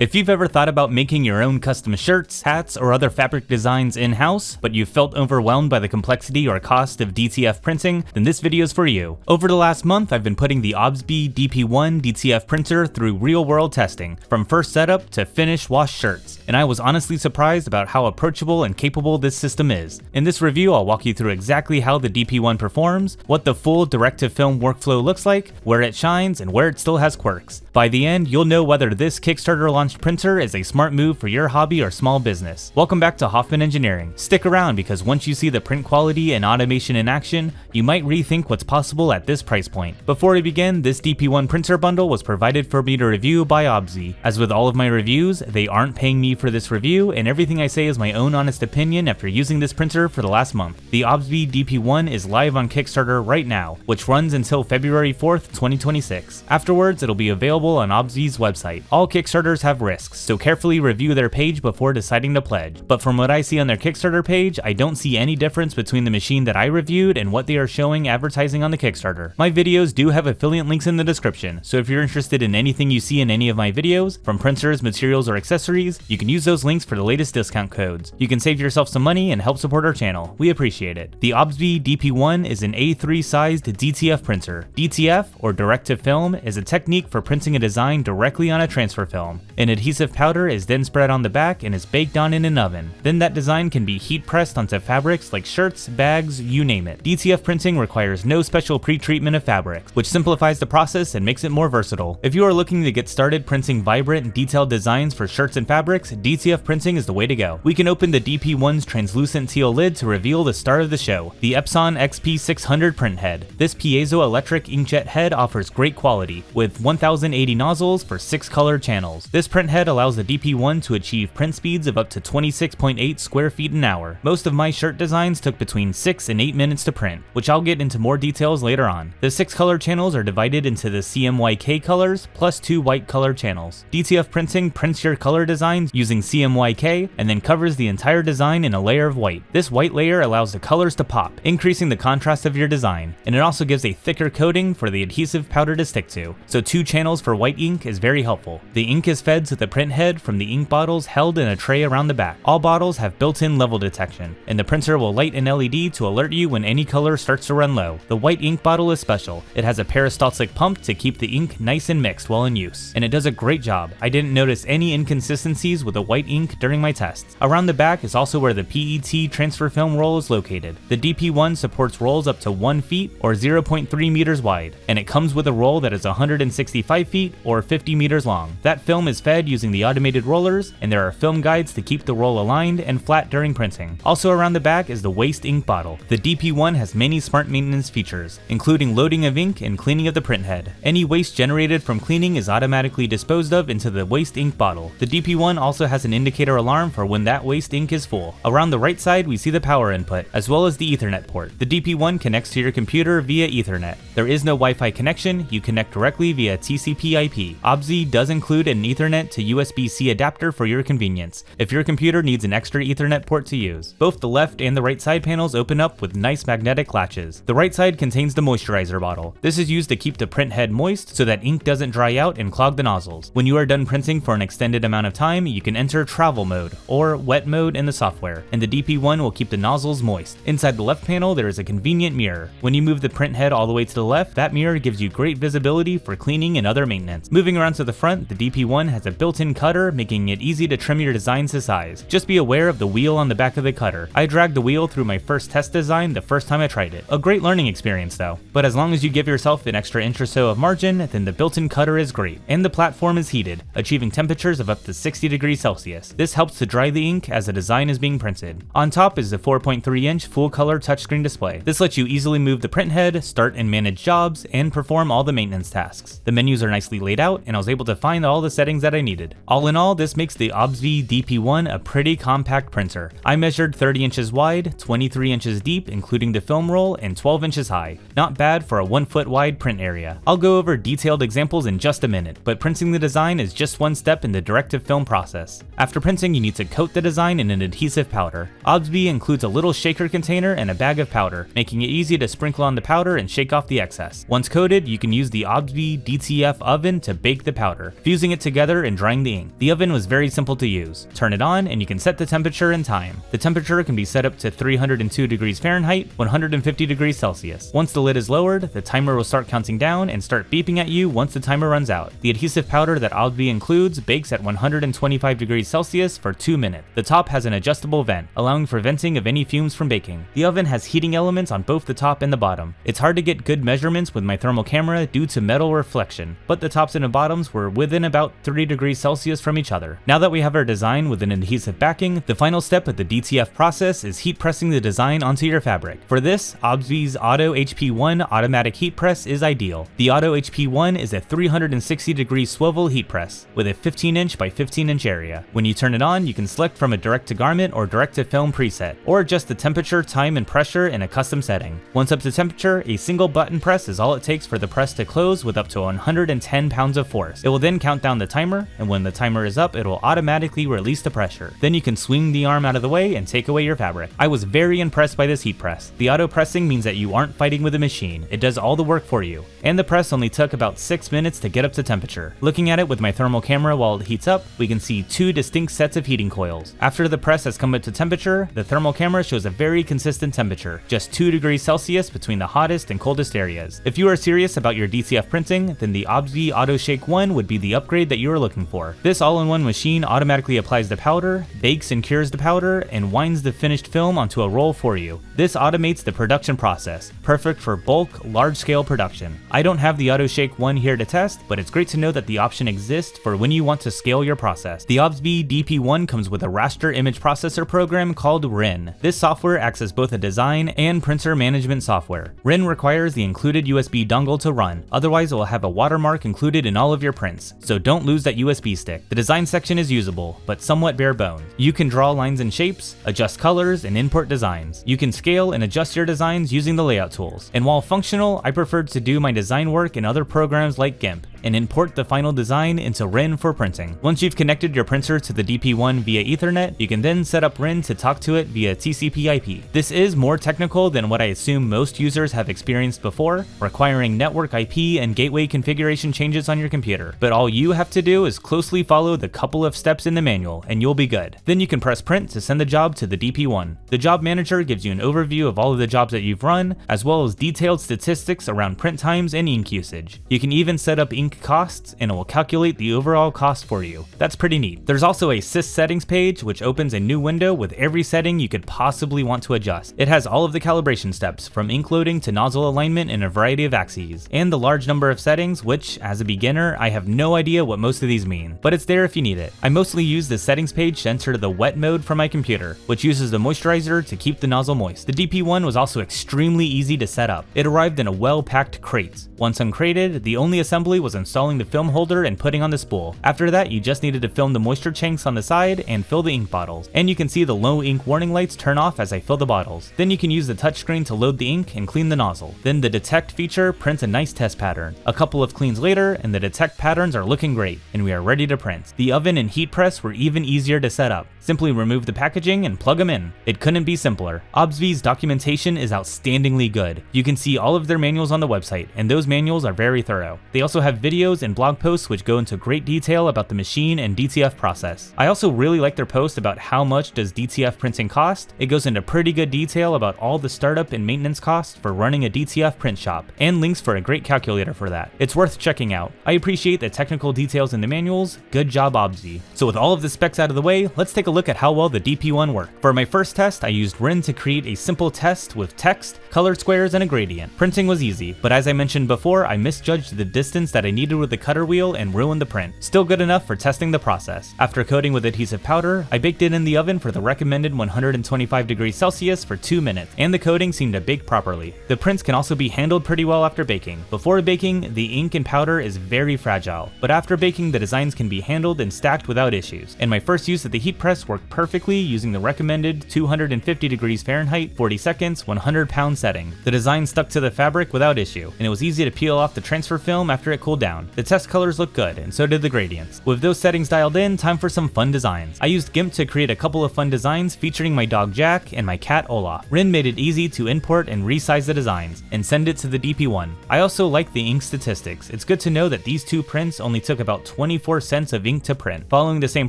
If you've ever thought about making your own custom shirts, hats, or other fabric designs in-house, but you've felt overwhelmed by the complexity or cost of DTF printing, then this video is for you. Over the last month, I've been putting the Obziy DP1 DTF printer through real-world testing, from first setup to finished washed shirts, and I was honestly surprised about how approachable and capable this system is. In this review, I'll walk you through exactly how the DP1 performs, what the full direct-to-film workflow looks like, where it shines, and where it still has quirks. By the end, you'll know whether this Kickstarter launched printer is a smart move for your hobby or small business. Welcome back to Hoffman Engineering. Stick around because once you see the print quality and automation in action, you might rethink what's possible at this price point. Before we begin, this DP1 printer bundle was provided for me to review by Obziy. As with all of my reviews, they aren't paying me for this review, and everything I say is my own honest opinion after using this printer for the last month. The Obziy DP1 is live on Kickstarter right now, which runs until February 4th, 2026. Afterwards, it'll be available on Obziy's website. All Kickstarters have risks, so carefully review their page before deciding to pledge. But from what I see on their Kickstarter page, I don't see any difference between the machine that I reviewed and what they are showing advertising on the Kickstarter. My videos do have affiliate links in the description, so if you're interested in anything you see in any of my videos, from printers, materials, or accessories, you can use those links for the latest discount codes. You can save yourself some money and help support our channel. We appreciate it. The Obziy DP1 is an A3 sized DTF printer. DTF, or direct to film, is a technique for printing a design directly on a transfer film. An adhesive powder is then spread on the back and is baked on in an oven. Then that design can be heat pressed onto fabrics like shirts, bags, you name it. DTF printing requires no special pre-treatment of fabrics, which simplifies the process and makes it more versatile. If you are looking to get started printing vibrant and detailed designs for shirts and fabrics, DTF printing is the way to go. We can open the DP1's translucent teal lid to reveal the star of the show, the Epson XP600 print head. This piezoelectric inkjet head offers great quality, with 1080 nozzles for 6 color channels. This print head allows the DP1 to achieve print speeds of up to 26.8 square feet an hour. Most of my shirt designs took between 6 and 8 minutes to print, which I'll get into more details later on. The 6 color channels are divided into the CMYK colors plus 2 white color channels. DTF printing prints your color designs using CMYK and then covers the entire design in a layer of white. This white layer allows the colors to pop, increasing the contrast of your design, and it also gives a thicker coating for the adhesive powder to stick to. So 2 channels for white ink is very helpful. The ink is fed to the print head from the ink bottles held in a tray around the back. All bottles have built-in level detection, and the printer will light an LED to alert you when any color starts to run low. The white ink bottle is special. It has a peristaltic pump to keep the ink nice and mixed while in use, and it does a great job. I didn't notice any inconsistencies with the white ink during my tests. Around the back is also where the PET transfer film roll is located. The DP1 supports rolls up to 1 feet or 0.3 meters wide, and it comes with a roll that is 165 feet or 50 meters long. That film is fed using the automated rollers, and there are film guides to keep the roll aligned and flat during printing. Also around the back is the waste ink bottle. The DP1 has many smart maintenance features, including loading of ink and cleaning of the print head. Any waste generated from cleaning is automatically disposed of into the waste ink bottle. The DP1 also has an indicator alarm for when that waste ink is full. Around the right side, we see the power input, as well as the Ethernet port. The DP1 connects to your computer via Ethernet. There is no Wi-Fi connection, you connect directly via TCP/IP. Obziy does include an Ethernet to USB-C adapter for your convenience, if your computer needs an extra Ethernet port to use. Both the left and the right side panels open up with nice magnetic latches. The right side contains the moisturizer bottle. This is used to keep the print head moist so that ink doesn't dry out and clog the nozzles. When you are done printing for an extended amount of time, you can enter travel mode, or wet mode in the software, and the DP1 will keep the nozzles moist. Inside the left panel, there is a convenient mirror. When you move the print head all the way to the left, that mirror gives you great visibility for cleaning and other maintenance. Moving around to the front, the DP1 has a built-in cutter, making it easy to trim your designs to size. Just be aware of the wheel on the back of the cutter. I dragged the wheel through my first test design the first time I tried it. A great learning experience though. But as long as you give yourself an extra inch or so of margin, then the built-in cutter is great. And the platform is heated, achieving temperatures of up to 60 degrees Celsius. This helps to dry the ink as the design is being printed. On top is the 4.3-inch full-color touchscreen display. This lets you easily move the print head, start and manage jobs, and perform all the maintenance tasks. The menus are nicely laid out, and I was able to find all the settings that I needed. All in all, this makes the Obziy DP1 a pretty compact printer. I measured 30 inches wide, 23 inches deep including the film roll, and 12 inches high. Not bad for a 1 foot wide print area. I'll go over detailed examples in just a minute, but printing the design is just one step in the direct-to-film process. After printing, you need to coat the design in an adhesive powder. Obziy includes a little shaker container and a bag of powder, making it easy to sprinkle on the powder and shake off the excess. Once coated, you can use the Obziy DTF oven to bake the powder. Fusing it together and drying the ink. The oven was very simple to use. Turn it on and you can set the temperature and time. The temperature can be set up to 302 degrees Fahrenheit, 150 degrees Celsius. Once the lid is lowered, the timer will start counting down and start beeping at you once the timer runs out. The adhesive powder that Obziy includes bakes at 125 degrees Celsius for 2 minutes. The top has an adjustable vent, allowing for venting of any fumes from baking. The oven has heating elements on both the top and the bottom. It's hard to get good measurements with my thermal camera due to metal reflection, but the tops and the bottoms were within about 30 degrees Celsius from each other. Now that we have our design with an adhesive backing, the final step of the DTF process is heat pressing the design onto your fabric. For this, Obziy's Auto HP1 automatic heat press is ideal. The Auto HP1 is a 360 degree swivel heat press with a 15-inch by 15-inch area. When you turn it on, you can select from a direct to garment or direct to film preset, or adjust the temperature, time, and pressure in a custom setting. Once up to temperature, a single button press is all it takes for the press to close with up to 110 pounds of force. It will then count down the timer, and when the timer is up, it will automatically release the pressure. Then you can swing the arm out of the way and take away your fabric. I was very impressed by this heat press. The auto pressing means that you aren't fighting with a machine. It does all the work for you. And the press only took about 6 minutes to get up to temperature. Looking at it with my thermal camera while it heats up, we can see 2 distinct sets of heating coils. After the press has come up to temperature, the thermal camera shows a very consistent temperature, just 2 degrees Celsius between the hottest and coldest areas. If you are serious about your DTF printing, then the Obziy AutoShake 1 would be the upgrade that you are looking for. This all-in-one machine automatically applies the powder, bakes and cures the powder, and winds the finished film onto a roll for you. This automates the production process, perfect for bulk, large-scale production. I don't have the AutoShake 1 here to test, but it's great to know that the option exists for when you want to scale your process. The Obziy DP1 comes with a raster image processor program called RIIN. This software acts as both a design and printer management software. RIIN requires the included USB dongle to run, otherwise it will have a watermark included in all of your prints, so don't lose that USB stick. The design section is usable, but somewhat bare bones. You can draw lines and shapes, adjust colors, and import designs. You can scale and adjust your designs using the layout tools. And while functional, I prefer to do my design work in other programs like GIMP and import the final design into RIIN for printing. Once you've connected your printer to the DP1 via Ethernet, you can then set up RIIN to talk to it via TCP/IP. This is more technical than what I assume most users have experienced before, requiring network IP and gateway configuration changes on your computer. But all you have to do is closely follow the couple of steps in the manual and you'll be good. Then you can press print to send the job to the DP1. The job manager gives you an overview of all of the jobs that you've run, as well as detailed statistics around print times and ink usage. You can even set up ink costs and it will calculate the overall cost for you. That's pretty neat. There's also a sys settings page which opens a new window with every setting you could possibly want to adjust. It has all of the calibration steps from ink loading to nozzle alignment in a variety of axes, and the large number of settings which, as a beginner, I have no idea what most of these mean, but it's there if you need it. I mostly use the settings page to enter the wet mode from my computer, which uses the moisturizer to keep the nozzle moist. The DP1 was also extremely easy to set up. It arrived in a well-packed crate. Once uncrated, the only assembly was installing the film holder and putting on the spool. After that, you just needed to film the moisture tanks on the side and fill the ink bottles. And you can see the low ink warning lights turn off as I fill the bottles. Then you can use the touchscreen to load the ink and clean the nozzle. Then the detect feature prints a nice test pattern. A couple of cleans later, and the detect patterns are looking great, and we are ready to print. The oven and heat press were even easier to set up. Simply remove the packaging and plug them in. It couldn't be simpler. Obziy's documentation is outstandingly good. You can see all of their manuals on the website, and those manuals are very thorough. They also have videos and blog posts which go into great detail about the machine and DTF process. I also really like their post about how much does DTF printing cost. It goes into pretty good detail about all the startup and maintenance costs for running a DTF print shop, and links for a great calculator for that. It's worth checking out. I appreciate the technical details in the manuals. Good job, Obziy. So with all of the specs out of the way, let's take a look at how well the DP1 worked. For my first test, I used RIIN to create a simple test with text, colored squares, and a gradient. Printing was easy, but as I mentioned before, I misjudged the distance that I needed with the cutter wheel and ruined the print. Still good enough for testing the process. After coating with adhesive powder, I baked it in the oven for the recommended 125 degrees Celsius for 2 minutes, and the coating seemed to bake properly. The prints can also be handled pretty well after baking. Before baking, the ink and powder is very fragile, but after baking, the designs can be handled and stacked without issues. And my first use of the heat press worked perfectly using the recommended 250 degrees Fahrenheit, 40 seconds, 100 pound setting. The design stuck to the fabric without issue, and it was easy to peel off the transfer film after it cooled down. down. The test colors look good, and so did the gradients. With those settings dialed in, time for some fun designs. I used GIMP to create a couple of fun designs featuring my dog Jack and my cat Olaf. RIIN made it easy to import and resize the designs, and send it to the DP1. I also like the ink statistics. It's good to know that these two prints only took about 24 cents of ink to print. Following the same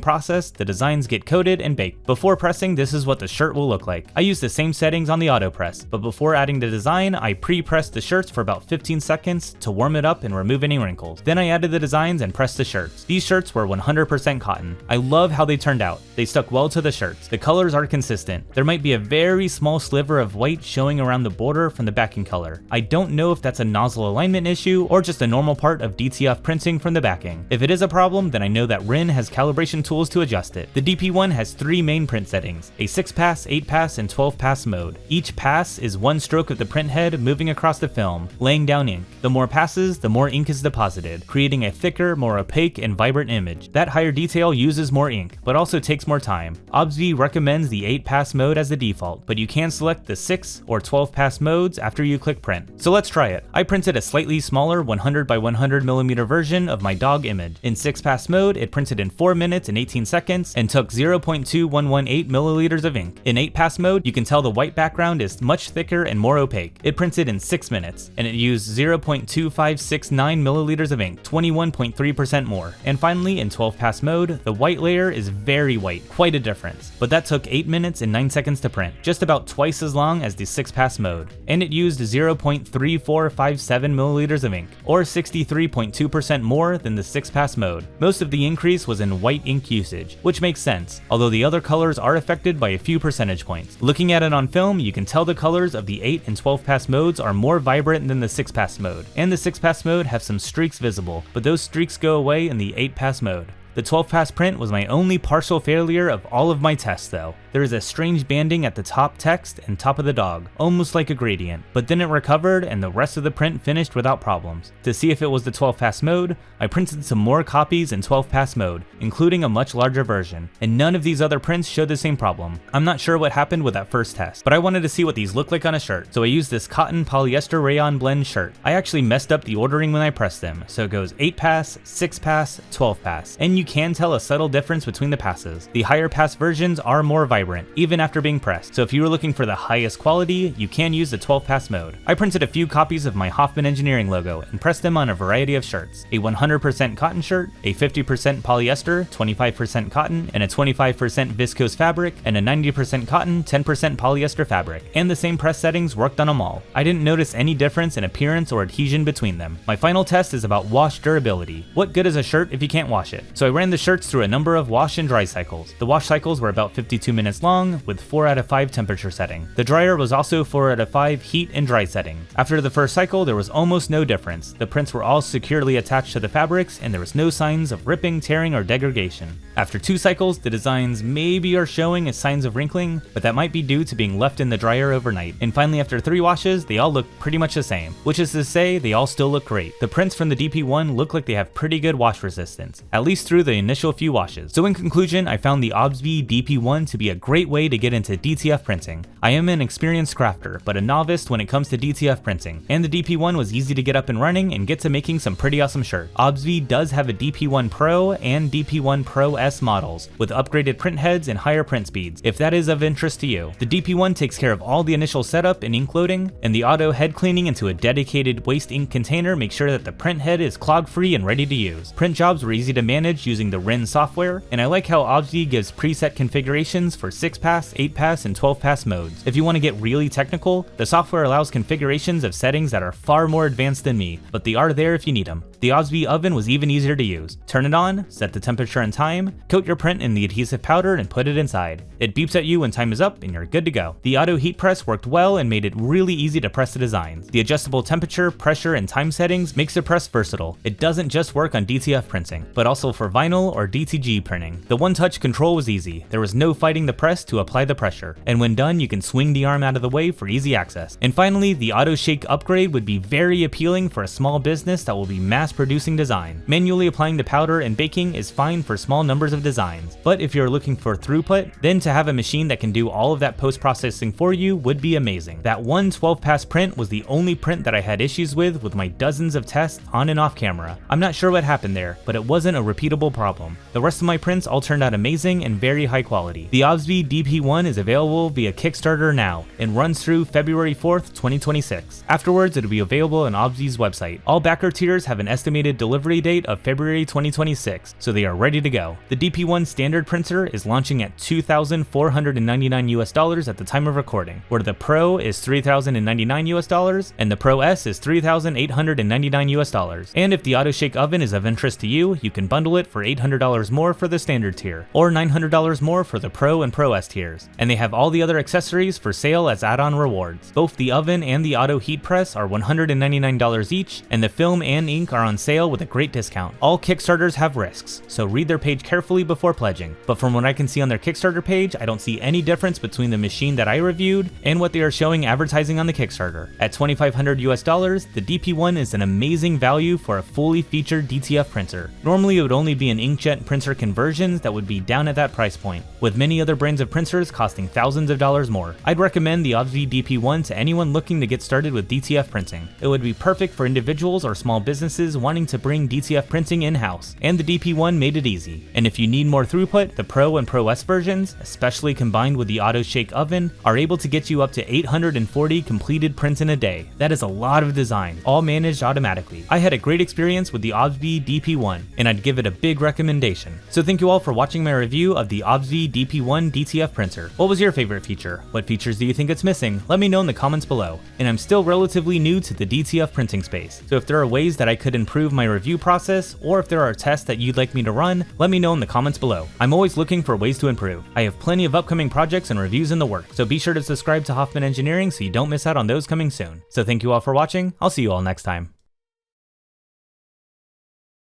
process, the designs get coated and baked. Before pressing, this is what the shirt will look like. I use the same settings on the auto press, but before adding the design, I pre-pressed the shirts for about 15 seconds to warm it up and remove any wrinkles. Then I added the designs and pressed the shirts. These shirts were 100% cotton. I love how they turned out. They stuck well to the shirts. The colors are consistent. There might be a very small sliver of white showing around the border from the backing color. I don't know if that's a nozzle alignment issue or just a normal part of DTF printing from the backing. If it is a problem, then I know that RIIN has calibration tools to adjust it. The DP1 has 3 main print settings, a 6-pass, 8-pass, and 12-pass mode. Each pass is one stroke of the print head moving across the film, laying down ink. The more passes, the more ink is deposited, creating a thicker, more opaque, and vibrant image. That higher detail uses more ink, but also takes more time. Obziy recommends the 8-pass mode as the default, but you can select the 6 or 12-pass modes after you click print. So let's try it. I printed a slightly smaller 100 by 100mm version of my dog image. In 6-pass mode, it printed in 4 minutes and 18 seconds and took 0.2118 milliliters of ink. In 8-pass mode, you can tell the white background is much thicker and more opaque. It printed in 6 minutes, and it used 0.2569 milliliters of ink, 21.3% more. And finally, in 12-pass mode, the white layer is very white, quite a difference. But that took 8 minutes and 9 seconds to print, just about twice as long as the 6-pass mode. And it used 0.3457 milliliters of ink, or 63.2% more than the 6-pass mode. Most of the increase was in white ink usage, which makes sense, although the other colors are affected by a few percentage points. Looking at it on film, you can tell the colors of the 8 and 12-pass modes are more vibrant than the 6-pass mode, and the 6-pass mode have some streaks visible, but those streaks go away in the 8-pass mode. The 12-pass print was my only partial failure of all of my tests though. There is a strange banding at the top text and top of the dog, almost like a gradient, but then it recovered and the rest of the print finished without problems. To see if it was the 12-pass mode, I printed some more copies in 12-pass mode, including a much larger version, and none of these other prints showed the same problem. I'm not sure what happened with that first test, but I wanted to see what these look like on a shirt, so I used this cotton polyester rayon blend shirt. I actually messed up the ordering when I pressed them, so it goes 8-pass, 6-pass, 12-pass, and you can tell a subtle difference between the passes. The higher pass versions are more vibrant, even after being pressed, so if you were looking for the highest quality, you can use the 12-pass mode. I printed a few copies of my Hoffman engineering logo and pressed them on a variety of shirts. A 100% cotton shirt, a 50% polyester, 25% cotton, and a 25% viscose fabric, and a 90% cotton, 10% polyester fabric. And the same press settings worked on them all. I didn't notice any difference in appearance or adhesion between them. My final test is about wash durability. What good is a shirt if you can't wash it? So I ran the shirts through a number of wash and dry cycles. The wash cycles were about 52 minutes long, with 4 out of 5 temperature setting. The dryer was also 4 out of 5 heat and dry setting. After the first cycle, there was almost no difference. The prints were all securely attached to the fabrics, and there was no signs of ripping, tearing, or degradation. After 2 cycles, the designs maybe are showing as signs of wrinkling, but that might be due to being left in the dryer overnight. And finally, after 3 washes, they all look pretty much the same, which is to say they all still look great. The prints from the DP1 look like they have pretty good wash resistance, at least through the initial few washes. So in conclusion, I found the Obziy DP1 to be a great way to get into DTF printing. I am an experienced crafter, but a novice when it comes to DTF printing, and the DP1 was easy to get up and running and get to making some pretty awesome shirts. Obziy does have a DP1 Pro and DP1 Pro S models, with upgraded print heads and higher print speeds, if that is of interest to you. The DP1 takes care of all the initial setup and ink loading, and the auto head cleaning into a dedicated waste ink container makes sure that the print head is clog free and ready to use. Print jobs were easy to manage using the RIIN software, and I like how Obziy gives preset configurations for 6-pass, 8-pass, and 12-pass modes. If you want to get really technical, the software allows configurations of settings that are far more advanced than me, but they are there if you need them. The Obziy oven was even easier to use. Turn it on, set the temperature and time, coat your print in the adhesive powder and put it inside. It beeps at you when time is up and you're good to go. The auto heat press worked well and made it really easy to press the designs. The adjustable temperature, pressure, and time settings makes the press versatile. It doesn't just work on DTF printing, but also for vinyl vinyl or DTG printing. The one-touch control was easy. There was no fighting the press to apply the pressure, and when done you can swing the arm out of the way for easy access. And finally, the AutoShake Upgrade would be very appealing for a small business that will be mass producing design. Manually applying the powder and baking is fine for small numbers of designs, but if you're looking for throughput, then to have a machine that can do all of that post-processing for you would be amazing. That one 12-pass print was the only print that I had issues with my dozens of tests on and off camera. I'm not sure what happened there, but it wasn't a repeatable problem. The rest of my prints all turned out amazing and very high quality. The Obziy DP1 is available via Kickstarter now and runs through February 4th, 2026. Afterwards, it'll be available on Obziy's website. All backer tiers have an estimated delivery date of February 2026, so they are ready to go. The DP1 standard printer is launching at $2,499 at the time of recording, where the Pro is $3,099 and the Pro S is $3,899. And if the AutoShake oven is of interest to you, you can bundle it for $800 more for the standard tier, or $900 more for the Pro and Pro S tiers. And they have all the other accessories for sale as add-on rewards. Both the oven and the auto heat press are $199 each, and the film and ink are on sale with a great discount. All Kickstarters have risks, so read their page carefully before pledging. But from what I can see on their Kickstarter page, I don't see any difference between the machine that I reviewed and what they are showing advertising on the Kickstarter. At $2,500 US, the DP1 is an amazing value for a fully featured DTF printer. Normally it would only be an inkjet printer conversions that would be down at that price point, with many other brands of printers costing thousands of dollars more. I'd recommend the Obziy DP1 to anyone looking to get started with DTF printing. It would be perfect for individuals or small businesses wanting to bring DTF printing in-house, and the DP1 made it easy. And if you need more throughput, the Pro and Pro S versions, especially combined with the AutoShake oven, are able to get you up to 840 completed prints in a day. That is a lot of design, all managed automatically. I had a great experience with the Obziy DP1, and I'd give it a big recommendation. So thank you all for watching my review of the Obziy DP1 DTF printer. What was your favorite feature? What features do you think it's missing? Let me know in the comments below. And I'm still relatively new to the DTF printing space, so if there are ways that I could improve my review process, or if there are tests that you'd like me to run, let me know in the comments below. I'm always looking for ways to improve. I have plenty of upcoming projects and reviews in the works, so be sure to subscribe to Hoffman Engineering so you don't miss out on those coming soon. So thank you all for watching. I'll see you all next time.